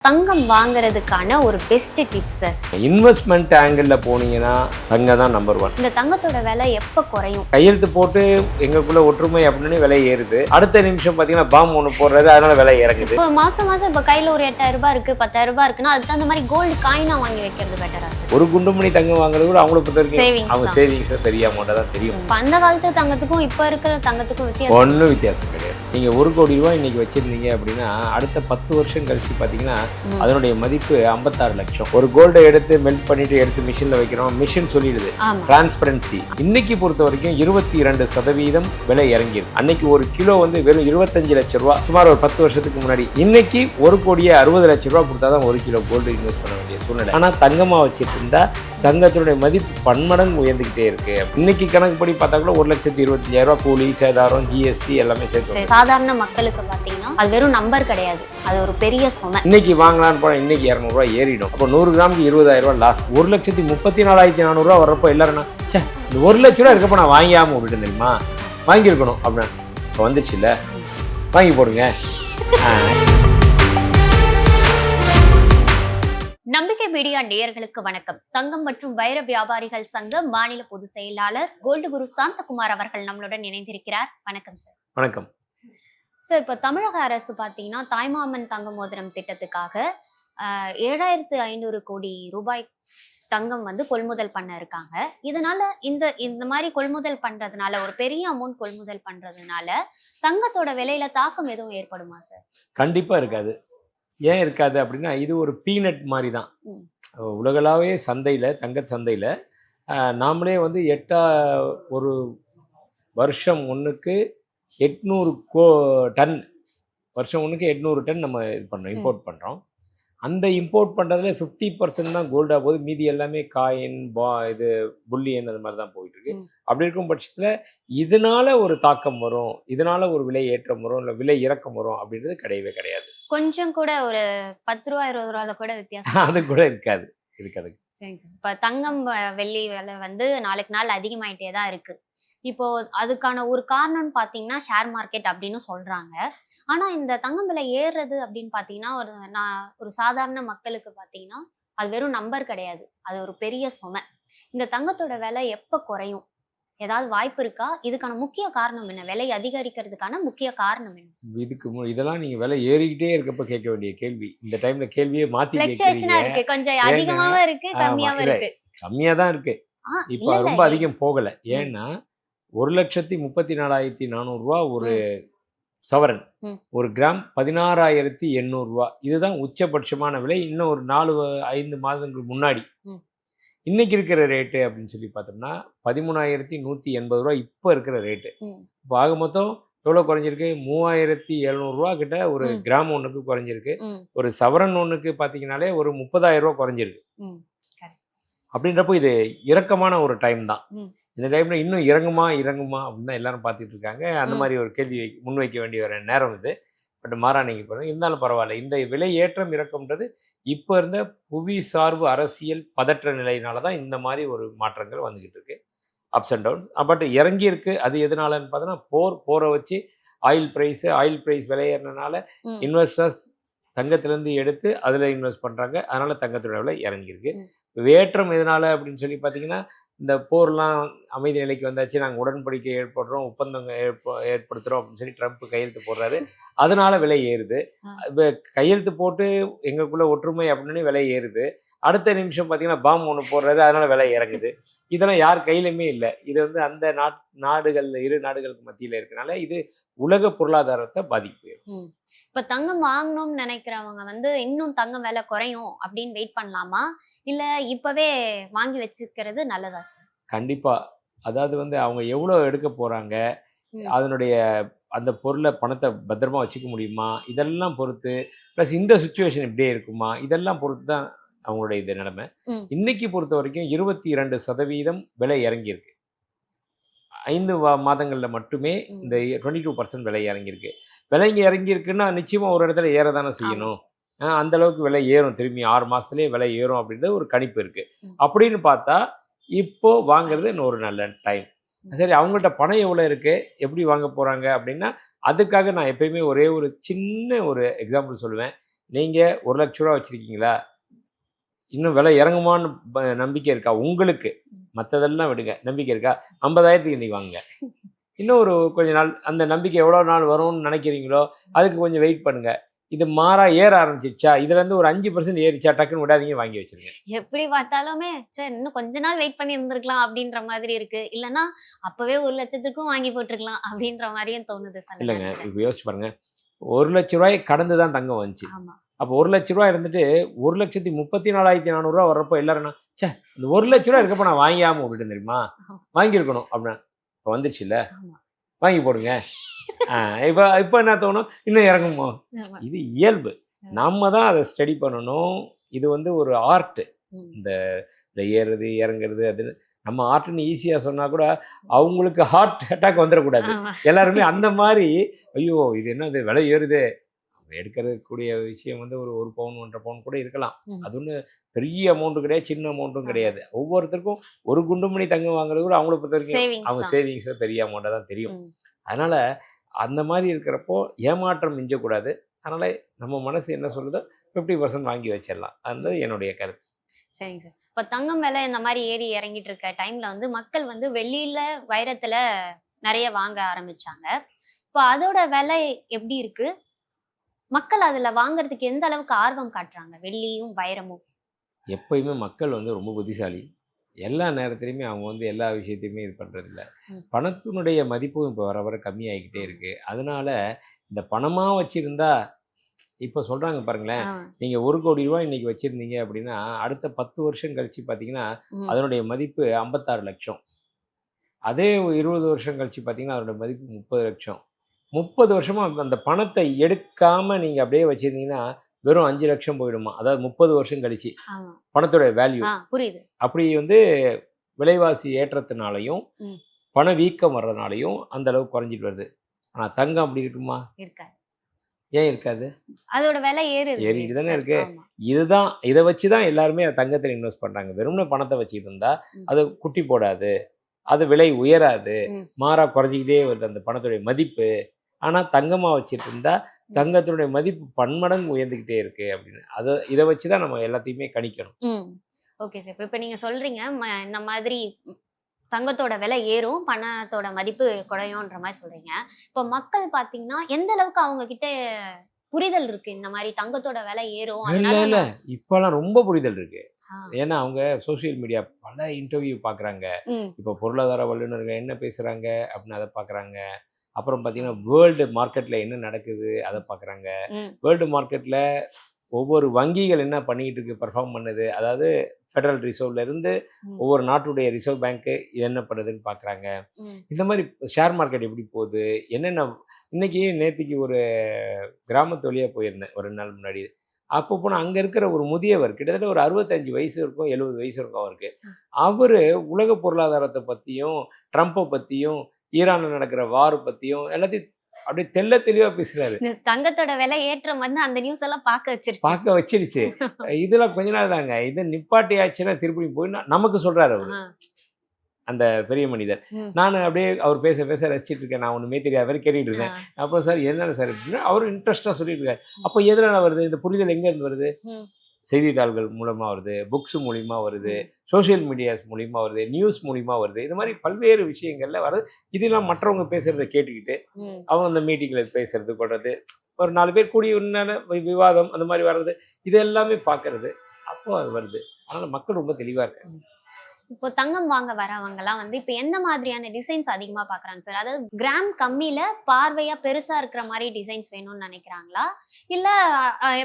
தங்கம் வாங்குறதுக்கான ஒரு best tips sir. Investment angle போனீங்கன்னா தங்கம் தான் நம்பர் 1. இந்த தங்கத்தோட விலை எப்போ குறையும்? கையெழுத்து போட்டு எங்களுக்குள்ள ஒற்றுமை அப்படின்னு விலை ஏறுது, அடுத்த நிமிஷம் பார்த்தீங்கன்னா பாம் ஒன்று போடுறது, அதனால விலை இறங்குது. இப்போ மாசம் இப்போ கையில் ஒரு 8000 ரூபாய் இருக்கு, 10000 ரூபாய் இருக்குன்னா அதுக்கு தகுந்த மாதிரி கோல்டு காயினா வாங்கி வைக்கிறது பெட்டரா சார்? ஒரு குண்டுமணி தங்கம் வாங்குறது கூட அவங்கள பொறுத்த வரைக்கும் அவங்க சேவிங்ஸ் சேவிங்ஸ் பெரிய அமௌண்ட்டாக தான் தெரியும். இப்போ அந்த காலத்து தங்கத்துக்கும் இப்போ இருக்கிற தங்கத்துக்கும் வித்தியாசம் ஒன்றும் வித்தியாசம் கிடையாது. நீங்கள் 1 கோடி ரூபாய் இன்னைக்கு வச்சிருந்தீங்க அப்படின்னா அடுத்த 10 வருஷம் கழிச்சு பார்த்தீங்கன்னா அதனுடைய மதிப்பு 56 லட்சம். ஒரு கோல்டை எடுத்து மெல்ட் பண்ணிட்டு எடுத்து மிஷினில் வைக்கிறோம், மிஷின் சொல்லிடுது டிரான்ஸ்பரன்சி. இன்னைக்கு பொறுத்த வரைக்கும் 22% விலை இறங்கிருக்கு. அன்னைக்கு ஒரு கிலோ வந்து வெறும் 25 லட்சம் ரூபா, சுமார் ஒரு 10 வருஷத்துக்கு முன்னாடி. இன்னைக்கு 1,60,00,000 ரூபா கொடுத்தா தான் 1 கிலோ கோல்டு இன்வெஸ்ட் பண்ண வேண்டிய சூழ்நிலை. ஆனால் தங்கமாக வச்சுட்டு இருந்தா தங்கத்தினுடைய மதிப்பு பன்மடங்கு உயர்ந்துகிட்டே இருக்கு. இன்னைக்கு கணக்குப்படி பார்த்தா கூட 1,25,000 ரூபா கூலி சேதாரம் ஜிஎஸ்டி எல்லாமே சேர்த்து. சாதாரண மக்களுக்கு பார்த்தீங்கன்னா அது வெறும் நம்பர் கிடையாது, அது ஒரு பெரிய சுமை. இன்னைக்கு வாங்கலான்னு போனால் இன்னைக்கு 200 ரூபா ஏறிடும். அப்போ 100 கிராமுக்கு 20,000 ரூபா லாஸ். 1,34,400 ரூபா வர்றப்போ எல்லாரும் இந்த 1 லட்ச ரூபா இருக்கப்போ நான் வாங்கியாமல் விட்டுட்டு தெரியுமா, வாங்கியிருக்கணும் அப்படின்னு இப்போ வந்துச்சு இல்லை, வாங்கி போடுங்க. நம்பிக்கை மீடியா நேயர்களுக்கு வணக்கம். தங்கம் மற்றும் வைர வியாபாரிகள் சங்க மாநில பொதுச் செயலாளர் கோல்டு குரு சாந்தகுமார் அவர்கள் நம்மளுடன் இணைந்திருக்கிறார். வணக்கம் சார். வணக்கம் சார். இப்போ தமிழக அரசு பார்த்தீங்கன்னா தாய்மாமன் தங்க மோதிரம் திட்டத்துக்காக 7,500 கோடி ரூபாய் தங்கம் வந்து கொள்முதல் பண்ண இருக்காங்க. இதனால இந்த மாதிரி கொள்முதல் பண்றதுனால, ஒரு பெரிய அமௌண்ட் கொள்முதல் பண்றதுனால தங்கத்தோட விலையில தாக்கம் எதுவும் ஏற்படுமா சார்? கண்டிப்பா இருக்காது. ஏன் இருக்காது அப்படின்னா, இது ஒரு பீனட் மாதிரி தான். உலகளாவே சந்தையில், தங்க சந்தையில் நாமளே வந்து ஒரு வருஷம் ஒன்றுக்கு 800 டன், வருஷம் ஒன்றுக்கு 800 டன் நம்ம இது பண்ணுறோம், இம்போர்ட் பண்ணுறோம். அந்த இம்போர்ட் பண்ணுறதுல 50% தான் கோல்டாக போகுது, மீதி எல்லாமே காயின் இது புல்லியன் அது மாதிரி தான் போயிட்டுருக்கு. அப்படி இருக்கும் பட்சத்தில் இதனால ஒரு தாக்கம் வரும், இதனால ஒரு விலை ஏற்றம் வரும், இல்லை விலை இறக்கம் வரும் அப்படின்றது கிடையவே கிடையாது. கொஞ்சம் கூட ஒரு 10 ரூபா 20 ரூபால கூட வித்தியாசம் அது கூட இருக்காது. சரிங்க சார். இப்போ தங்கம் வெள்ளி விலை வந்து நாளுக்கு நாள் அதிகமாயிட்டே தான் இருக்கு. இப்போ அதுக்கான ஒரு காரணம்னு பார்த்தீங்கன்னா ஷேர் மார்க்கெட் அப்படின்னு சொல்றாங்க. ஆனா இந்த தங்கம் விலை ஏறுறது அப்படின்னு பார்த்தீங்கன்னா ஒரு சாதாரண மக்களுக்கு பார்த்தீங்கன்னா அது வெறும் நம்பர் கிடையாது, அது ஒரு பெரிய சுமை. இந்த தங்கத்தோட விலை எப்போ குறையும்? ஏதாவது வாய்ப்பு இருக்கா? இதுக்கான முக்கிய காரணம் என்ன? விலை அதிகரிக்கிறதுக்கான முக்கிய காரணம் என்ன? இதெல்லாம் நீங்க விலை ஏறிக்கிட்டே இருக்கப்ப கேட்க வேண்டிய கேள்வி. இந்த டைம்ல கேள்வியே மாத்தி இருக்கு, கொஞ்சம் அதிகமாவும் இருக்கு, கம்மியாவும் இருக்கு. கம்மியா தான் இருக்கு, இப்ப ரொம்ப அதிகம் போகல. ஏன்னா 1,34,400 ரூபா ஒரு சவரன், ஒரு கிராம் 16,800 ரூபா. இதுதான் உச்சபட்சமான விலை. இன்னும் ஒரு 4-5 மாதங்களுக்கு முன்னாடி. இன்னைக்கு இருக்கிற ரேட்டு அப்படின்னு சொல்லி பார்த்தோம்னா 13,180 ரூபா இப்போ இருக்கிற ரேட்டு. இப்போ ஆக மொத்தம் எவ்வளோ குறைஞ்சிருக்கு? 3,700 ரூபா கிட்ட ஒரு கிராம் ஒன்றுக்கு குறைஞ்சிருக்கு. ஒரு சவரன் ஒன்றுக்கு பார்த்தீங்கன்னாலே ஒரு 30,000 ரூபா குறைஞ்சிருக்கு. அப்படின்றப்போ இது இறக்கமான ஒரு டைம் தான். இந்த டைம்ல இன்னும் இறங்குமா அப்படின்னு தான் எல்லாரும் பார்த்துட்டு இருக்காங்க. அந்த மாதிரி ஒரு கேள்வி முன்வைக்க வேண்டிய ஒரு நேரம் இது. பட் மாறா நீங்கள் பாருங்க, இருந்தாலும் பரவாயில்ல. இந்த விலை ஏற்றம் இறக்கம்ன்றது இப்போ இருந்த புவி சார்பு அரசியல் பதற்ற நிலையினால தான் இந்த மாதிரி ஒரு மாற்றங்கள் வந்துக்கிட்டு இருக்கு. Ups and down. பட் இறங்கி இருக்கு. அது எதனாலன்னு பார்த்தோன்னா போரை வச்சு ஆயில் ப்ரைஸ் விலை ஏறினால இன்வெஸ்டர்ஸ் தங்கத்திலேருந்து எடுத்து அதில் இன்வெஸ்ட் பண்ணுறாங்க. அதனால தங்கத்தோட விலை இறங்கியிருக்கு. ஏற்றம் எதனால அப்படின்னு சொல்லி பார்த்தீங்கன்னா, இந்த போர்லாம் அமைதி நிலைக்கு வந்தாச்சு, நாங்கள் உடன்படிக்கை ஏற்படுறோம், ஒப்பந்தம் ஏற்படுத்துகிறோம் அப்படின்னு சொல்லி ட்ரம்ப் கையெழுத்து போடுறாரு. அதனால விலை ஏறுது. இப்போ கையெழுத்து போட்டு எங்களுக்குள்ள ஒற்றுமை அப்படின்னு விலை ஏறுது, அடுத்த நிமிஷம் பார்த்தீங்கன்னா பாம் ஒன்று போடுறாரு, அதனால விலை இறங்குது. இதெல்லாம் யார் கையிலுமே இல்லை. இது வந்து அந்த இரு நாடுகளுக்கு மத்தியில் இருக்கனால இது உலக பொருளாதாரத்தை பாதிப்பு. இப்ப தங்கம் வாங்கணும்னு நினைக்கிறவங்க வந்து இன்னும் தங்கம் விலை குறையும் அப்படின்னு வெயிட் பண்ணலாமா, இல்ல இப்பவே வாங்கி வச்சுக்கிறது நல்லதா சார்? கண்டிப்பா. அதாவது வந்து அவங்க எவ்வளோ எடுக்க போறாங்க, அதனுடைய அந்த பொருளை பணத்தை பத்திரமா வச்சுக்க முடியுமா, இதெல்லாம் பொறுத்து, ப்ளஸ் இந்த சுச்சுவேஷன் இப்படியே இருக்குமா, இதெல்லாம் பொறுத்து தான் அவங்களுடைய இது நிலைமை. இன்னைக்கு பொறுத்த வரைக்கும் 22% விலை இறங்கியிருக்கு. 5 மாதங்களில் மட்டுமே இந்த 22% விலை இறங்கியிருக்கு. விலை இங்கே இறங்கியிருக்குன்னா நிச்சயமாக ஒரு இடத்துல ஏற தானே செய்யணும். அந்த அளவுக்கு விலை ஏறும், திரும்பி 6 மாதத்துலேயே விலை ஏறும் அப்படின்றது ஒரு கணிப்பு இருக்குது. அப்படின்னு பார்த்தா இப்போ வாங்குறது இன்னொரு நல்ல டைம். சரி, அவங்கள்ட்ட பணம் எவ்வளோ இருக்குது, எப்படி வாங்க போகிறாங்க அப்படின்னா, அதுக்காக நான் எப்பயுமே ஒரே ஒரு சின்ன ஒரு எக்ஸாம்பிள் சொல்லுவேன். நீங்கள் 1,00,000 வச்சுருக்கீங்களா, இன்னும் விலை இறங்குமான்னு நம்பிக்கை இருக்கா உங்களுக்கு? மற்றதெல்லாம் விடுங்க, நம்பிக்கை இருக்கா? 50,000க்கு இன்றைக்கி வாங்குங்க. இன்னும் ஒரு கொஞ்ச நாள் அந்த நம்பிக்கை எவ்வளோ நாள் வரும்னு நினைக்கிறீங்களோ அதுக்கு கொஞ்சம் வெயிட் பண்ணுங்கள். இது மாறா ஏற ஆரம்பிச்சிருச்சா, இதுலேருந்து ஒரு 5% ஏறிச்சா டக்குன்னு விடாதீங்க, வாங்கி வச்சுருங்க. எப்படி பார்த்தாலுமே சரி இன்னும் கொஞ்ச நாள் வெயிட் பண்ணி இருந்திருக்கலாம் அப்படின்ற மாதிரி இருக்கு. இல்லன்னா அப்பவே 1,00,000க்கும் வாங்கி போட்டுருக்கலாம் அப்படின்ற மாதிரியும் தோணுது சில இல்லைங்க, நேரத்துல. இப்போ யோசிச்சு பாருங்க. ₹1,00,000 கடந்து தான் தங்கம் வந்துச்சு. ஆமா. அப்போ ₹1,00,000 இருந்துட்டு 1,34,400 வர்றப்போ எல்லாரும் என்ன, ச்சே இந்த ₹1,00,000 இருக்கப்போ நான் வாங்கியாம விட்டுட்டேன் தெரியுமா, வாங்கியிருக்கணும் அப்படின்னா. இப்போ வந்துருச்சுல்ல, ஆமா. வாங்கி போடுங்க. இப்போ இப்போ என்ன தோணும், இன்னும் இறங்குமோ? ஆமா. இது இயல்பு. நம்ம தான் அதை ஸ்டடி பண்ணணும். இது வந்து ஒரு ஆர்ட். ம். இந்த இந்த ஏறுறது இறங்குறது அது நம்ம ஆர்ட்னு ஈஸியாக சொன்னால் கூட அவங்களுக்கு ஹார்ட் அட்டாக் வந்துடக்கூடாது. ஆமா. எல்லாருமே அந்த மாதிரி ஐயோ இது என்னது விலை ஏறுது, எடுக்கிறக்கூடிய விஷயம் வந்து ஒரு 1 பவுன் 1.5 பவுன் கூட இருக்கலாம். ம். அது ஒன்றும் பெரிய அமௌண்ட்டு கிடையாது, சின்ன அமௌண்ட்டும் ஆமா. கிடையாது. ஒவ்வொருத்தருக்கும் ஒரு குண்டுமணி தங்கம் வாங்குறது கூட அவங்கள பொறுத்த வரைக்கும் சேவிங்ஸ் அவங்க தான். சேவிங்ஸில் பெரிய அமௌண்ட்டாக தான் தெரியும். ம். அதனால் அந்த மாதிரி இருக்கிறப்போ ஏமாற்றம் மிஞ்சக்கூடாது. அதனால் நம்ம மனசு என்ன சொல்லுதோ 50% வாங்கி வச்சிடலாம். அது என்னுடைய கருத்து. சரிங்க சார். இப்ப தங்கம் விலை இந்த மாதிரி ஏறி இறங்கிட்டு இருக்க டைம்ல வந்து மக்கள் வந்து வெள்ளியில, வைரத்துல நிறைய வாங்க ஆரம்பிச்சாங்க. இப்போ அதோட விலை எப்படி இருக்கு? மக்கள் அதுல வாங்குறதுக்கு எந்த அளவுக்கு ஆர்வம் காட்டுறாங்க? வெள்ளியும், வைரமும். எப்பயுமே மக்கள் வந்து ரொம்ப புத்திசாலி. எல்லா நேரத்துலையுமே அவங்க வந்து எல்லா விஷயத்தையுமே இது பண்ணுறதில்ல. ம். பணத்தினுடைய மதிப்பும் இப்போ வர வர கம்மியாகிக்கிட்டே இருக்குது. அதனால இந்த பணமாக வச்சுருந்தா இப்போ சொல்கிறாங்க பாருங்களேன், ஆ. நீங்கள் ₹1,00,00,000 இன்றைக்கி வச்சுருந்தீங்க அப்படின்னா அடுத்த 10 வருஷம் கழித்து பார்த்தீங்கன்னா ம். அதனுடைய மதிப்பு 56,00,000. அதே 20 வருஷம் கழித்து பார்த்தீங்கன்னா அதனுடைய மதிப்பு 30,00,000. 30 வருஷமாக அந்த பணத்தை எடுக்காமல் நீங்கள் அப்படியே வச்சுருந்தீங்கன்னா வெறும் 5,00,000 போயிடுமா. அதாவது 30 வருஷம் கழிச்சு ஆமா. பணத்தோடைய வேல்யூ. புரியுது. அப்படி வந்து விலைவாசி ஏற்றத்தினாலையும் ம். பணவீக்கம் வர்றதுனாலையும் அந்த அளவுக்கு குறைஞ்சிட்டு வருது. ஆனால் தங்கம் அப்படி இருக்குமா? இருக்காது. ஏன் இருக்காது? அதோட விலை ஏறுது. ஏறிட்டு தானே இருக்கு. ஆமா. இதுதான் இதை வச்சு தான் எல்லாருமே தங்கத்தில் இன்வெஸ்ட் பண்ணுறாங்க. வெறும்னே பணத்தை வச்சுக்கிட்டு இருந்தா ம். அது குட்டி போடாது, அது விலை உயராது, ம். மாறா குறைஞ்சிக்கிட்டே வருது அந்த பணத்துடைய மதிப்பு. ஆனால் தங்கமாக வச்சுட்டு இருந்தா தங்கத்தினுடைய மதிப்பு பன்மடங்கு உயர்ந்துக்கிட்டே இருக்கு அப்படின்னு. இதை வச்சு தான் நம்ம எல்லாத்தையுமே கணிக்கணும். ம். Okay sir. இப்ப நீங்க சொல்றீங்க இந்த மாதிரி தங்கத்தோட விலை ஏறும், பணத்தோட மதிப்பு குறையும்ன்ற மாதிரி சொல்றீங்க. இப்போ மக்கள் பாத்தீங்கன்னா எந்த அளவுக்கு அவங்க கிட்ட புரிதல் இருக்கு இந்த மாதிரி தங்கத்தோட விலை ஏறும் இல்ல அதனால இல்ல இப்போலாம் ரொம்ப புரிதல் இருக்கு. ஆ. ஏன்னா அவங்க சோஷியல் மீடியா பல இன்டர்வியூ பார்க்குறாங்க. ம். இப்போ பொருளாதார வல்லுநர்கள் என்ன பேசுகிறாங்க அப்படின்னு அதை பார்க்குறாங்க. அப்புறம் பார்த்தீங்கன்னா வேர்ல்டு மார்க்கெட்டில் என்ன நடக்குது அதை பார்க்குறாங்க. ம். வேர்ல்டு மார்க்கெட்டில் ஒவ்வொரு வங்கிகள் என்ன பண்ணிக்கிட்டு இருக்கு, பெர்ஃபார்ம் பண்ணுது, அதாவது ஃபெடரல் ரிசர்வ்லேருந்து ம். ஒவ்வொரு நாட்டுடைய ரிசர்வ் பேங்க்கு என்ன பண்ணுதுன்னு பார்க்குறாங்க. ம். இந்த மாதிரி ஷேர் மார்க்கெட் எப்படி போகுது, என்னென்ன இன்னைக்கு நேற்றுக்கு ஒரு கிராமத்து வழியாக போயிருந்தேன் ஒரு 2 நாள் முன்னாடி. அப்போ போனால் அங்கே இருக்கிற ஒரு முதியவர் கிட்டத்தட்ட ஒரு 65 வயசு இருக்கும், 70 வயசு இருக்கும் அவருக்கு. அவர் உலக பொருளாதாரத்தை பற்றியும் ட்ரம்ப்பை பற்றியும் ஈரானில் நடக்கிற வார் பற்றியும் எல்லாத்தையும் அப்படியே தெள்ள தெளிவாக பேசுகிறாரு. இந்த தங்கத்தோட விலை ஏற்றம் வந்து அந்த நியூஸ் எல்லாம் பார்க்க வச்சிருச்சு. பார்க்க வச்சிருச்சு. இதெல்லாம் கொஞ்ச நாள் தாங்க, இது நிப்பாட்டியாச்சுன்னா திருப்பி போய் நமக்கு சொல்கிறாரு அவர், ஆ. அந்த பெரிய மனிதர். ம். நான் அப்படியே அவர் பேச பேச ரசிச்சிட்டு இருக்கேன். நான் ஒன்றுமே தெரியாத மாதிரி கேட்டுட்டு இருக்கேன். ஆ. அப்புறம் சார் என்னென்ன சார் அப்படின்னா அவரும் இன்ட்ரெஸ்ட்டாக சொல்லிட்டு இருக்காரு. அப்போ எதனால் வருது இந்த புரிதல், எங்கேருந்து வருது? ம். செய்தித்தாள்கள் மூலமாக வருது, புக்ஸ் மூலிமா வருது, ம். சோஷியல் மீடியாஸ் மூலிமா வருது, நியூஸ் மூலிமா வருது. இது மாதிரி பல்வேறு விஷயங்கள்ல வருது. இதெல்லாம் மற்றவங்க பேசுகிறத கேட்டுக்கிட்டு ம். அவங்க அந்த மீட்டிங்கில் பேசுறது கொள்வது, ஒரு 4 பேர் கூடி உண்டான விவாதம் அந்த மாதிரி வர்றது, இது எல்லாமே பார்க்கறது. அப்போ அது வருது. அதனால் மக்கள் ரொம்ப தெளிவாக இருக்காங்க. இப்போ தங்கம் வாங்க வரவங்கலாம் வந்து இப்போ எந்த மாதிரியான டிசைன்ஸ் அதிகமா பார்க்குறாங்க சார்? அதாவது கிராம் கம்மியில பார்வையா பெருசா இருக்கிற மாதிரி டிசைன்ஸ் வேணும்னு நினைக்கிறாங்களா? இல்ல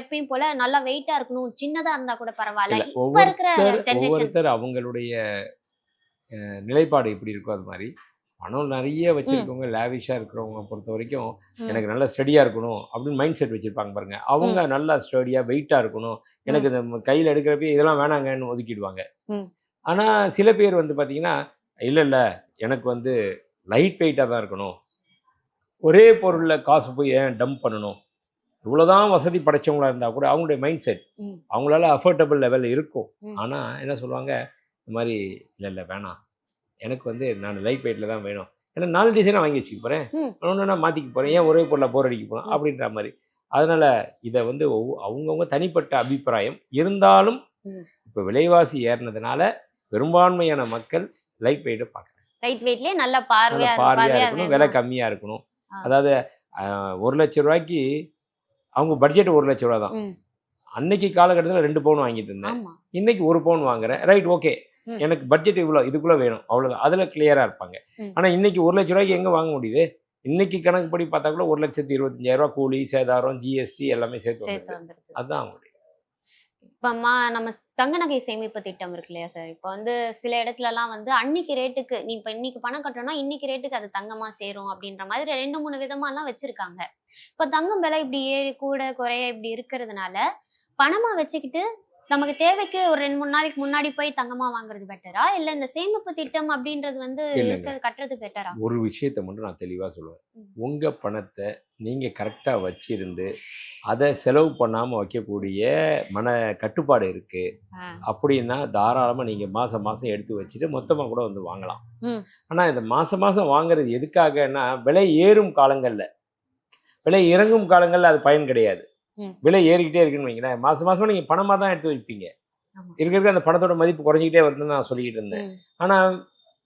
எப்பயும் போல நல்லா வெயிட்டா இருக்கணும், சின்னதா இருந்தா கூட பரவாயில்ல. இல்ல, இப்ப இருக்கிற ஜெனரேஷன் ஒவ்வொருத்தர் அவங்களுடைய நிலைப்பாடு எப்படி இருக்கோ அது மாதிரி. பணம் நிறைய வச்சிருக்கவங்க, லேவிஷாக இருக்கிறவங்க பொறுத்த வரைக்கும் எனக்கு நல்லா ஸ்டடியாக இருக்கணும் அப்படின்னு மைண்ட் செட் வச்சுருப்பாங்க பாருங்க. அவங்க நல்லா ஸ்டடியாக வெயிட்டாக இருக்கணும், எனக்கு இந்த கையில் எடுக்கிறப்ப இதெல்லாம் வேணாங்கன்னு ஒதுக்கிடுவாங்க. ஆனால் சில பேர் வந்து பார்த்தீங்கன்னா, இல்லை இல்லை எனக்கு வந்து லைட் வெயிட்டாக தான் இருக்கணும், ஒரே பொருளில் காசு போய் ஏன் டம்ப் பண்ணணும், இவ்வளோதான் வசதி படைச்சவங்களா இருந்தால் கூட அவங்களுடைய மைண்ட் செட் அவங்களால அஃபோர்டபுள் லெவலில் இருக்கும். ஆனால் என்ன சொல்லுவாங்க, இந்த மாதிரி இல்லை இல்லை வேணாம், எனக்கு வந்து நான் லைட் வெயிட்டில் தான் வேணும், ஏன்னா 4 டிசைனாக வாங்கி வச்சுக்க போகிறேன், ஒன்று ஒன்றா மாற்றிக்க போகிறேன், ஏன் ஒரே பொருளை போர் அடிக்க போகிறோம் அப்படின்ற மாதிரி. அதனால் இதை வந்து அவங்கவுங்க தனிப்பட்ட அபிப்பிராயம் இருந்தாலும் இப்போ விலைவாசி ஏறினதுனால பெரும்பான்மையான மக்கள் லைட் வெயிட்டை பார்க்குறாங்க. லைட் வெயிட்லயே நல்ல பார்வையாக இருக்கணும், விலை கம்மியாக இருக்கணும். அதாவது 1 லட்ச ரூபாய்க்கு அவங்க பட்ஜெட் 1 லட்ச ரூபா தான். அன்னைக்கு காலகட்டத்தில் 2 பவுன் வாங்கிட்டு இருந்தேன், இன்னைக்கு 1 பவுன் வாங்குறேன். ரைட், ஓகே, எனக்கு பட்ஜெட் இவ்வளோ, இதுக்குள்ளே வேணும், அவ்வளோதான். அதில் கிளியராக இருப்பாங்க. ஆனால் இன்னைக்கு 1 லட்ச ரூபாய்க்கு எங்கே வாங்க முடியுது? இன்னைக்கு கணக்குப்படி பார்த்தா கூட 1,25,000 கூலி, சேதாரம், ஜிஎஸ்டி எல்லாமே சேர்த்து வந்துடுது. அதுதான் அவங்களுடைய. இப்போ நம்ம தங்க நகை சேமிப்பு திட்டம் இருக்கு இல்லையா சார்? இப்போ வந்து சில இடத்துலலாம் வந்து அன்னைக்கு ரேட்டுக்கு நீ இப்போ இன்னைக்கு பணம் கட்டணும்னா இன்னைக்கு ரேட்டுக்கு அது தங்கமா சேரும் அப்படின்ற மாதிரி 2-3 விதமாலாம் வச்சிருக்காங்க. இப்போ தங்கம் விலை இப்படி ஏறி கூட குறைய இப்படி இருக்கிறதுனால பணமா வச்சுக்கிட்டு நமக்கு தேவைக்கு ஒரு 2-3 நாளைக்கு முன்னாடி போய் தங்கமா வாங்குறது பெட்டரா, இல்ல இந்த சேமிப்பு திட்டம் அப்படின்றது வந்து கட்டுறது பெட்டரா? ஒரு விஷயத்தை மட்டும் நான் தெளிவாக சொல்லுவேன். உங்க பணத்தை நீங்க கரெக்டா வச்சிருந்து அதை செலவு பண்ணாம வைக்கக்கூடிய மன கட்டுப்பாடு இருக்கு அப்படின்னா தாராளமா நீங்க மாசம் மாசம் எடுத்து வச்சுட்டு மொத்தமா கூட வந்து வாங்கலாம். ஆனா இந்த மாசம் மாசம் வாங்குறது எதுக்காகன்னா, விலை ஏறும் காலங்கள்ல, விலை இறங்கும் காலங்கள்ல அது பயன் கிடையாது. விலை ஏறிக்கிட்டே இருக்குன்னு வைங்களேன், மாசம் மாசமா நீங்க பணமா தான் எடுத்து வைப்பீங்க. இருக்க அந்த பணத்தோட மதிப்பு குறைஞ்சிக்கிட்டே வருதுன்னு நான் சொல்லிக்கிட்டு இருந்தேன். ஆனா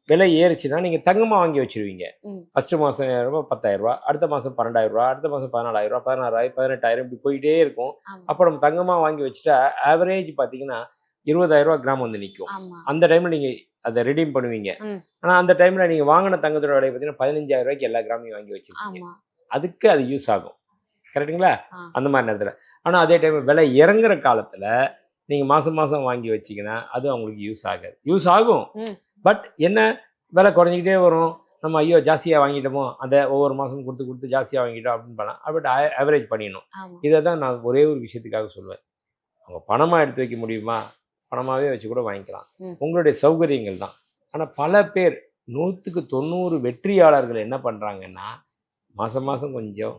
விலை ஏறிச்சுன்னா நீங்க தங்கமா வாங்கி வச்சிருவீங்க. ஃபர்ஸ்ட் மாசம் ரூபாய் 10,000 ரூபாய், அடுத்த மாசம் 12,000 ரூபாய், அடுத்த மாசம் 14,000 ரூபாய், 16,000, 18,000 இப்படி போயிட்டே இருக்கும். அப்போ நம்ம தங்கமா வாங்கி வச்சுட்டா ஆவரேஜ் பாத்தீங்கன்னா 20,000 ரூபாய் கிராம் வந்து நிற்கும். அந்த டைம்ல நீங்க அதை ரிடீம் பண்ணுவீங்க. ஆனா அந்த டைம்ல நீங்க வாங்கின தங்கத்தோட விலை பார்த்தீங்கன்னா 15,000 ரூபாய்க்கு எல்லா கிராமையும் வாங்கி வச்சிருக்கீங்க. அதுக்கு அது யூஸ் ஆகும். கரெக்டுங்களா? அந்த மாதிரி நேரத்தில். ஆனால் அதே டைம் விலை இறங்குற காலத்தில் நீங்கள் மாதம் மாதம் வாங்கி வச்சிங்கன்னா அது அவங்களுக்கு யூஸ் ஆகாது. யூஸ் ஆகும், பட் என்ன, விலை குறைஞ்சிக்கிட்டே வரும். நம்ம ஐயோ ஜாஸ்தியாக வாங்கிட்டோமோ, அதை ஒவ்வொரு மாதமும் கொடுத்து கொடுத்து ஜாஸ்தியாக வாங்கிட்டோம் அப்படின்னு பண்ணலாம். அப்படி ஆவரேஜ் பண்ணிடணும். இதை தான் நான் ஒரே ஒரு விஷயத்துக்காக சொல்லுவேன். அவங்க பணமாக எடுத்து வைக்க முடியுமா, பணமாகவே வச்சு கூட வாங்கிக்கலாம், உங்களுடைய சௌகரியங்கள் தான். ஆனால் பல பேர் 100க்கு 90 வெற்றியாளர்கள் என்ன பண்ணுறாங்கன்னா, மாதம் மாதம் கொஞ்சம்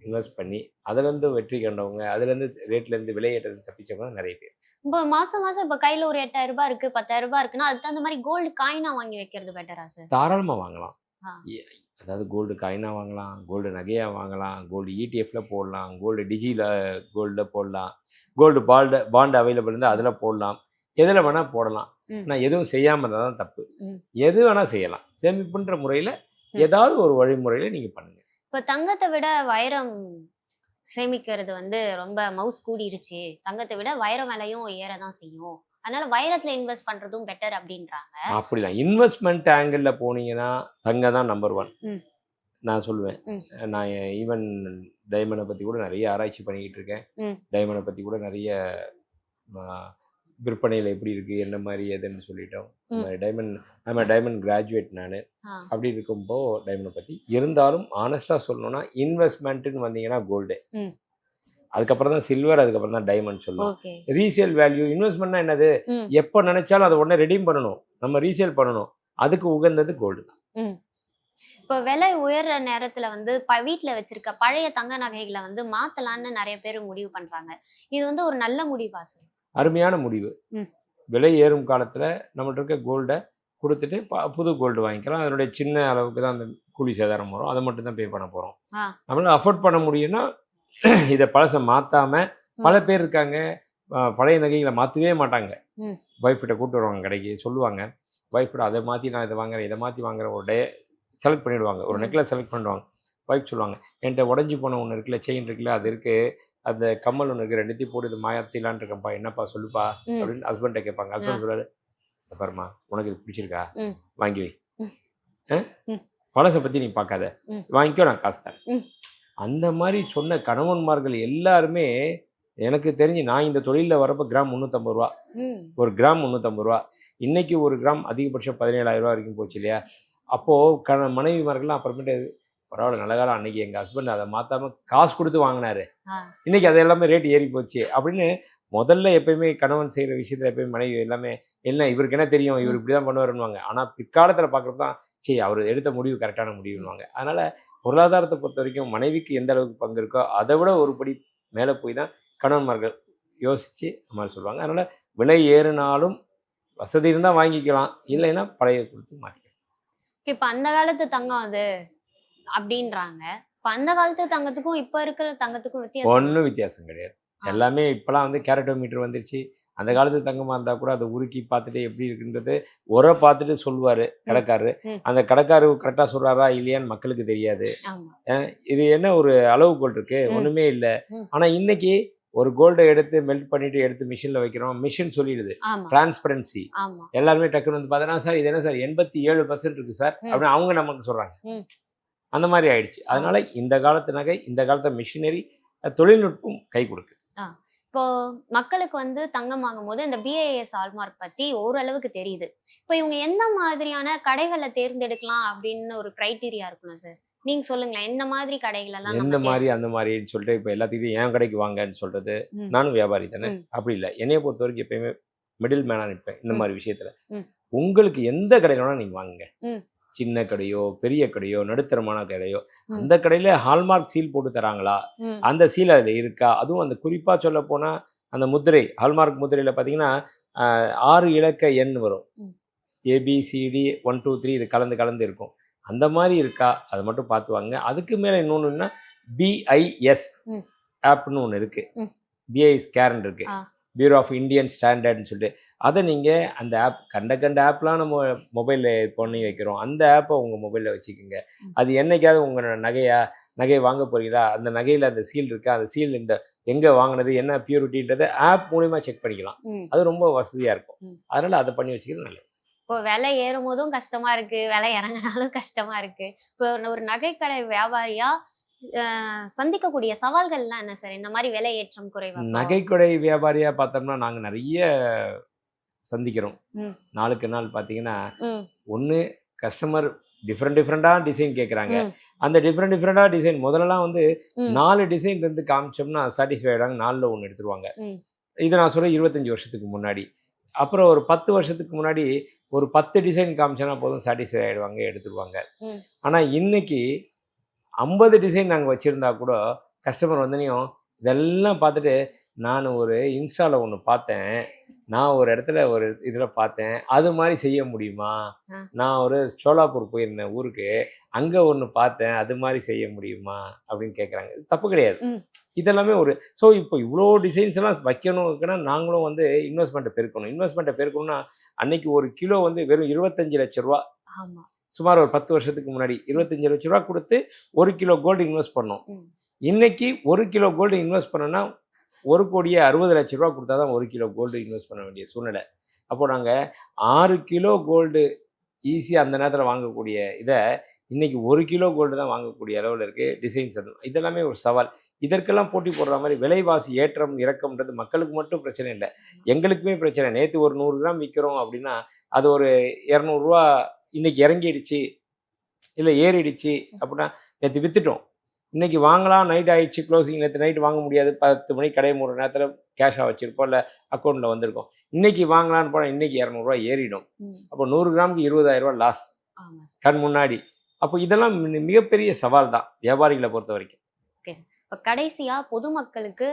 இன்வெஸ்ட் பண்ணி அதுலேருந்து வெற்றி கண்டவங்க, அதுலேருந்து ரேட்லேருந்து விலையேற்றது தப்பிச்சவங்க நிறைய பேர். இப்போ மாசம் மாசம் இப்போ கையில் ஒரு 8,000 ரூபாய் இருக்கு, 10,000 ரூபாய் இருக்குன்னா அதுக்கு தகுந்த மாதிரி கோல்டு காயினா வாங்கி வைக்கிறது பெட்டரா சார்? தாராளமாக வாங்கலாம். அதாவது கோல்டு காயினா வாங்கலாம், கோல்டு நகையாக வாங்கலாம், கோல்டு இடிஎஃப்ல போடலாம், கோல்டு டிஜியில் கோல்டில் போடலாம், கோல்டு பாண்டு அவைலபிள் இருந்தால் அதில் போடலாம், எதில் வேணால் போடலாம். ஆனால் எதுவும் செய்யாமல் இருந்தால் தான் தப்பு. எது வேணால் செய்யலாம். சேமிப்புன்ற முறையில் ஏதாவது ஒரு வழிமுறையில் நீங்கள் பண்ணுங்கள். இப்போ தங்கத்தை விட வைரம் சேமிக்கிறது வந்து ரொம்ப மவுஸ் கூடிருச்சு, தங்கத்தை விட வைரம் விலையும் ஏற தான் செய்யும், அதனால வைரத்துல இன்வெஸ்ட் பண்றதும் பெட்டர் அப்படின்றாங்க. அப்படிதான் இன்வெஸ்ட்மெண்ட் ஆங்கிள் போனீங்கன்னா தங்கம் தான் நம்பர் 1 நான் சொல்லுவேன். நான் ஈவன் டைமண்டை பற்றி கூட நிறைய ஆராய்ச்சி பண்ணிக்கிட்டு இருக்கேன். டைமண்டை பற்றி கூட நிறைய விற்பனையில் எப்படி இருக்குது, என்ன மாதிரி எதுன்னு சொல்லிட்டோம். டைமண்ட் கிராஜுவேட் நான். அப்படி இருக்கும்போ டைமண்டை பற்றி இருந்தாலும் ஆனஸ்டாக சொல்லணும்னா இன்வெஸ்ட்மெண்ட்டுன்னு வந்தீங்கன்னா கோல்டு, அதுக்கப்புறம் தான் சில்வர், அதுக்கப்புறம் தான் டைமண்ட் சொல்லுவோம். Resale value. இன்வெஸ்ட்மெண்ட்னா என்னது, எப்போ நினைச்சாலும் அதை உடனே ரெடீம் பண்ணணும், நம்ம ரீசேல் பண்ணணும், அதுக்கு உகந்தது கோல்டு தான். இப்போ விலை உயர்ற நேரத்துல வந்து வீட்டுல வச்சிருக்க பழைய தங்க நகைகளை வந்து மாத்தலான்னு நிறைய பேர் முடிவு பண்றாங்க. இது வந்து ஒரு நல்ல முடிவா சார்? அருமையான முடிவு. விலை ஏறும் காலத்தில் நம்மள்ட்ட இருக்க கோல்டை கொடுத்துட்டு புது கோல்டு வாங்கிக்கலாம். அதனுடைய சின்ன அளவுக்கு தான் அந்த கூலி சேதாரம் வரும், அதை மட்டும் தான் பே பண்ண போகிறோம். நம்மளால் அஃபோர்ட் பண்ண முடியும்னா இதை பழசை மாற்றாமல் பல பேர் இருக்காங்க, பழைய நகைகளை மாற்றவே மாட்டாங்க. ஒய்ஃப்கிட்ட கூப்பிட்டு வருவாங்க, கடைக்கு சொல்லுவாங்க, ஒய்ஃப்கிட்ட அதை மாற்றி நான் இதை வாங்குறேன், இதை மாற்றி வாங்குறேன், ஒரு செலக்ட் பண்ணிவிடுவாங்க, ஒரு நெக்லஸ் செலக்ட் பண்ணுவாங்க. ஒய்ஃப் சொல்லுவாங்க, என்கிட்ட உடஞ்சி போன ஒன்று இருக்குல்ல, செயின் இருக்குல்ல, அது இருக்குது, அந்த கம்மல் ஒன்று இருக்குது, ரெண்டுத்தையும் போட்டு இது மாயாத்திலான் இருக்கேன்ப்பா, என்னப்பா சொல்லுப்பா அப்படின்னு ஹஸ்பண்டை கேட்பாங்க. ஹஸ்பண்ட் சொல்றாரு, பாருமா உனக்கு இது பிடிச்சிருக்கா, வாங்கி வை, பழசை பற்றி நீ பார்க்காத, வாங்கிக்கோ, நான் காசு தரேன். அந்த மாதிரி சொன்ன கணவன்மார்கள் எல்லாருமே எனக்கு தெரிஞ்சு, நான் இந்த தொழிலில் வரப்போ கிராம் 350 ரூபா, ஒரு கிராம் 350 ரூபா. இன்னைக்கு ஒரு கிராம் அதிகபட்சம் 17,000 ரூபா வரைக்கும் போச்சு இல்லையா? அப்போது மனைவிமார்கள்லாம் அப்புறமேட்டு பரவாயில்ல, நல்ல காலம், அன்னைக்கு எங்கள் ஹஸ்பண்ட் அதை மாற்றாமல் காசு கொடுத்து வாங்கினாரு, இன்னைக்கு அது எல்லாமே ரேட் ஏறி போச்சு அப்படின்னு. முதல்ல எப்பயுமே கணவன் செய்கிற விஷயத்தில் எப்பயுமே மனைவி எல்லாமே என்ன இவருக்கு என்ன தெரியும், இவர் இப்படி தான் பண்ணுவாருன்னுவாங்க. ஆனால் பிற்காலத்தில் பார்க்குறது தான், சரி அவர் எடுத்த முடிவு கரெக்டான முடிவுன்னுவாங்க. அதனால் பொருளாதாரத்தை பொறுத்த வரைக்கும் மனைவிக்கு எந்த அளவுக்கு பங்கு இருக்கோ அதை விட ஒரு படி மேலே போய் தான் கணவன்மார்கள் யோசித்து அந்த மாதிரி சொல்லுவாங்க. அதனால் விலை ஏறினாலும் வசதி இருந்தால் வாங்கிக்கலாம், இல்லைன்னா பழைய கொடுத்து மாற்றிக்கலாம். இப்போ அந்த காலத்து தங்கம் அது அப்படின்றாங்க, இப்ப அந்த காலத்து தங்கத்துக்கும் இப்ப இருக்கிற தங்கத்துக்கும் வித்தியாசம் என்ன? ஒன்றும் வித்தியாசம் கிடையாது. ஆ. எல்லாமே இப்போலாம் வந்து கேரட்டோமீட்டர் வந்துருச்சு. அந்த காலத்து தங்கமா இருந்தா கூட அத உருக்கி பார்த்துட்டு எப்படி இருக்குன்றது பார்த்துட்டு சொல்லுவாரு ம். கடைக்காரரு. ம். அந்த கடைக்காரரு கரெக்ட்டா சொல்றாரா இல்லையான்னு மக்களுக்கு தெரியாது. ஆமா. இது என்ன ஒரு அளவுகோல் இருக்கு? ம். ஒண்ணுமே இல்ல. ம். ஆனா இன்னைக்கு ஒரு கோல்ட எடுத்து மெல்ட் பண்ணிட்டு எடுத்து மிஷின்ல வைக்கிறோம். மிஷின் சொல்லிடுது. ஆமா. டிரான்ஸ்பரன்சி. ஆமா. எல்லாருமே டக்குனு வந்து பார்த்தா, சார் இது என்ன சார் 87% இருக்கு சார். ம். அப்படின்னு அவங்க நமக்கு சொல்றாங்க. ம். அந்த மாரி ஆயிடுச்சு. ஆ. அதனால இந்த காலத்து நகை, இந்த காலத்து மிஷினரி தொழில்நுட்பம் கை கொடுக்குது. ஆ. இப்போ மக்களுக்கு வந்து தங்கம் வாங்கும்போது இந்த பிஐஎஸ் ஹால்மார்க் பத்தி ஓரளவுக்கு தெரியுது. இப்போ இவங்க எந்த மாதிரியான கடைகள தேர்ந்தெடுக்கலாம் அப்படின்னு ஒரு கிரைட்டீரியா இருக்கணும் சார்? நீங்க சொல்லுங்களேன். எந்த மாதிரி கடைகள் எல்லாம் எந்த நம்ம மாரி, அந்த மாரின்னு சொல்லிட்டு இப்ப எல்லாத்துக்கிட்டையும் என் கடைக்கு வாங்கன்னு சொல்றது, ம். நானும் வியாபாரி தானே. ம். அப்படி இல்ல. என்னைய பொறுத்தவரைக்கும் எப்பயுமே மிடில் மேனா நிப்பேன். இந்த ம். மாரி விஷயத்துல. ம். உங்களுக்கு எந்த கடையில வேணா நீங்க வாங்குங்க. ம். சின்ன கடையோ, பெரிய கடையோ, நடுத்தரமான கடையோ, ம். அந்த கடையில ஹால்மார்க் சீல் போட்டு தராங்களா? ம். அந்த சீல் அதுல இருக்கா? அதுவும் அந்த குறிப்பா சொல்லப்போனா, அந்த முத்திரை, ஹால்மார்க் முத்திரையில பார்த்தீங்கன்னா, 6 இலக்க எண் வரும். ம். ஏபிசிடி 1, 2, 3 இது கலந்து கலந்து இருக்கும். அந்த மாரி இருக்கா? அத மட்டும் பார்த்து வாங்குங்க. அதுக்கு மேல இன்னொன்னு என்னன்னா, பிஐஎஸ் ம். ஆப்ன்னு ஒண்ணு இருக்கு. ம். பிஐஎஸ் ஸ்கேன் இருக்கு. ஆ. பியூரோ ஆஃப் இந்தியன் ஸ்டாண்டர்ட்ன்னு சொல்லிட்டு. அத நீங்க அந்த ஆப் கண்ட கண்ட ஆப்லாம் நம்ம மொபைல்ல பண்ணி வைக்கிறோம். அந்த ஆப்ப உங்க மொபைல்ல வச்சுக்கங்க. ம். அது என்னைக்காவது உங்க நகைய வாங்க போறீங்களா? அந்த நகையில அந்த சீல் இருக்கா? அந்த சீல் இந்த எங்க வாங்குனது? என்ன பியூரிட்டின்றத ஆப் மூலியமா செக் பண்ணிக்கலாம். ம். அது ரொம்ப வசதியா இருக்கும். ம். அதனால அத பண்ணி வச்சுக்கிறது நல்லது. இப்போ விலை ஏறும்போதும் கஷ்டமா இருக்கு. விலை இறங்குனாலும் கஷ்டமா இருக்கு. இப்போ ஒரு நகைக்கடை வியாபாரியா சந்திக்கக்கூடிய சவால்கள்லாம் என்ன சார்? இந்த மாரி விலை ஏற்றம் குறைவு அப்போ? நகைக்கடை வியாபாரியா பார்த்தோம்னா, நாங்க நெறைய சந்திக்கிறோம். ம். நாளுக்கு நாள் பார்த்தீங்கன்னா, ம். ஒண்ணு கஸ்டமர் டிஃபரெண்டா டிசைன் கேட்குறாங்க. ம். அந்த டிஃபரெண்டா டிசைன் முதல்லலாம் வந்து ம். 4 டிசைன் இருந்து காமிச்சோம்னா சாட்டிஸ்ஃபை ஆயிடுவாங்க. 4ல 1 எடுத்துருவாங்க. ம். இது நான் சொல்றேன் 25 வருஷத்துக்கு முன்னாடி. அப்புறம் ஒரு 10 வருஷத்துக்கு முன்னாடி ஒரு 10 டிசைன் காமிச்சோன்னா போதும் சாட்டிஸ்ஃபை ஆயிடுவாங்க, எடுத்துருவாங்க. ம். ஆனா இன்னைக்கு 50 டிசைன் நாங்க வச்சிருந்தா கூட கஸ்டமர் வந்தோனையும் இதெல்லாம் பார்த்துட்டு, "நான் ஒரு இன்ஸ்டால ஒண்ணு பார்த்தேன். நான் ஒரு இடத்துல ஒரு இதில பார்த்தேன். அது மாரி செய்ய முடியுமா? ஆ. நான் ஒரு சோலாப்பூர் போயிருந்தேன் ஊருக்கு. அங்க ஒண்ணு பார்த்தேன். அது மாரி செய்ய முடியுமா?" அப்படின்னு கேட்குறாங்க. இது தப்பு கிடையாது. ம். இதெல்லாமே ஒரு இப்போ இவ்ளோ டிசைன்ஸ் எல்லாம் வைக்கணும்னா நாங்களும் வந்து இன்வெஸ்ட்மெண்ட்ட பெருக்கணும். இன்வெஸ்ட்மெண்ட்ட பெருக்கணும்னா, அன்னைக்கு ஒரு கிலோ வந்து வெறும் ரூ. 25,00,000 ஆமா. சுமார் ஒரு 10 வருஷத்துக்கு முன்னாடி ரூ. 25,00,000 குடுத்து 1 கிலோ கோல்டு இன்வெஸ்ட் பண்ணோம். ம். இன்னைக்கு 1 கிலோ கோல்டு இன்வெஸ்ட் பண்ணோம்னா, ரூ. 1,60,00,000 குடுத்தா தான் 1 கிலோ கோல்டு இன்வெஸ்ட் பண்ண வேண்டிய சூழ்நிலை. அப்போ நாங்க 6 கிலோ கோல்டு ஈஸியா அந்த நேரத்தில வாங்கக்கூடிய இத, இன்னைக்கு 1 கிலோ கோல்டு தான் வாங்கக்கூடிய அளவுல இருக்கு. டிசைன்ஸ் இதெல்லாமே ஒரு சவால். இதற்கெல்லாம் போட்டி போடுற மாரி விலைவாசி ஏற்றம், இறக்கம்ன்றது மக்களுக்கு மட்டும் பிரச்சனை இல்ல. எங்களுக்குமே பிரச்சனை. நேத்து ஒரு 100 கிராம் விக்கிறோம் அப்டின்னா, அது ஒரு ரூ. 200 இன்னைக்கு இறங்கிடுச்சு, இல்ல ஏறிடுச்சு அப்டின்னா, நேத்து வித்துட்டோம். இன்னைக்கு வாங்கலாம் நைட் ஆயிடுச்சு க்ளோசிங். நேத்து நைட் வாங்க முடியாது. 10 மணிக்கு கடை மூடுற நேரத்தில கேஷா வச்சிருப்போம். இல்ல அக்கவுண்ட்ல வந்திருக்கும். இன்னைக்கு வாங்கலான்னு போனா இன்னைக்கு ரூ. 200 ஏறிடும். ம். அப்போ 100 கிராமுக்கு ரூ. 20,000 லாஸ். ஆமா சார். கண் முன்னாடி. அப்போ இதெல்லாம் மிகப்பெரிய சவால் தான் வியாபாரிகள பொறுத்தவரைக்கும். Okay sir. இப்ப கடைசியா பொதுமக்களுக்கு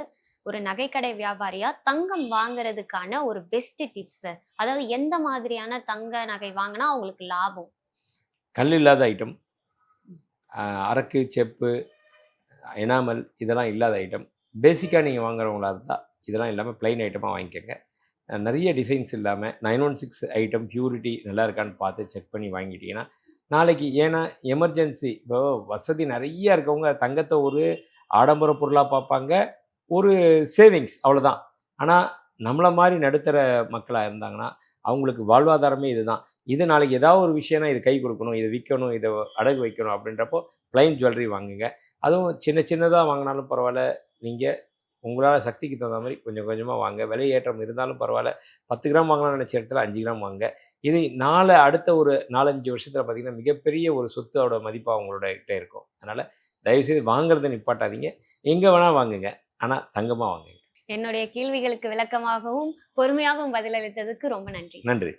ஒரு நகைக்கடை வியாபாரியா தங்கம் வாங்குறதுக்கான ஒரு பெஸ்ட் டிப்ஸ் சார். அதாவது எந்த மாதிரியான தங்க நகை வாங்குனா அவங்களுக்கு லாபம்? கல் இல்லாத ஐட்டம், ம். அரக்கு, செப்பு, எனாமல் இதெல்லாம் இல்லாத ஐட்டம். பேசிக்கா நீங்க வாங்குறவங்களா இருந்தா, இதெல்லாம் இல்லாம பிளைன் ஐட்டமா வாங்கிக்கங்க. நெறைய டிசைன்ஸ் இல்லாம 916 ஐட்டம் பியூரிட்டி நல்லா இருக்கான்னு பார்த்து செக் பண்ணி வாங்கிட்டீங்கன்னா, நாளைக்கு ஏன்னா எமர்ஜென்சி இப்போ வசதி நெறைய இருக்கவங்க தங்கத்த ஒரு ஆடம்பர பொருளா பார்ப்பாங்க. ஒரு சேவிங்ஸ் அவ்வளோதான். ஆனா, நம்மள மாரி நடுத்தர மக்களா இருந்தாங்கன்னா, அவங்களுக்கு வாழ்வாதாரமே இதுதான். இது நாளைக்கு ஏதாவது ஒரு விஷயம்னா இது கை குடுக்கணும், இத விக்கணும், இத அடகு வைக்கணும் அப்படின்றப்போ பிளைன் ஜுவல்லரி வாங்குங்க. அதுவும் சின்ன சின்னதா வாங்குனாலும் பரவால்ல. நீங்க உங்களால சக்திக்கு தகுந்த மாரி கொஞ்சம் கொஞ்சமா வாங்க. விலை ஏற்றம் இருந்தாலும் பரவால்ல. 10 கிராம் வாங்கலாம்னு நெனைச்ச இடத்துல 5 கிராம் வாங்குங்க. இது அடுத்த ஒரு 4, 5 வருஷத்துல பார்த்தீங்கன்னா, மிகப்பெரிய ஒரு சொத்தோட மதிப்பா உங்களோட கிட்ட இருக்கும். அதனால தயவுசெய்து வாங்குறத நிப்பாட்டாதீங்க. எங்க வேணா வாங்குங்க. ஆனா தங்கமா வாங்குங்க. என்னுடைய கேள்விகளுக்கு விளக்கமாகவும், பொறுமையாகவும் பதிலளித்ததுக்கு ரொம்ப நன்றி சார். நன்றி.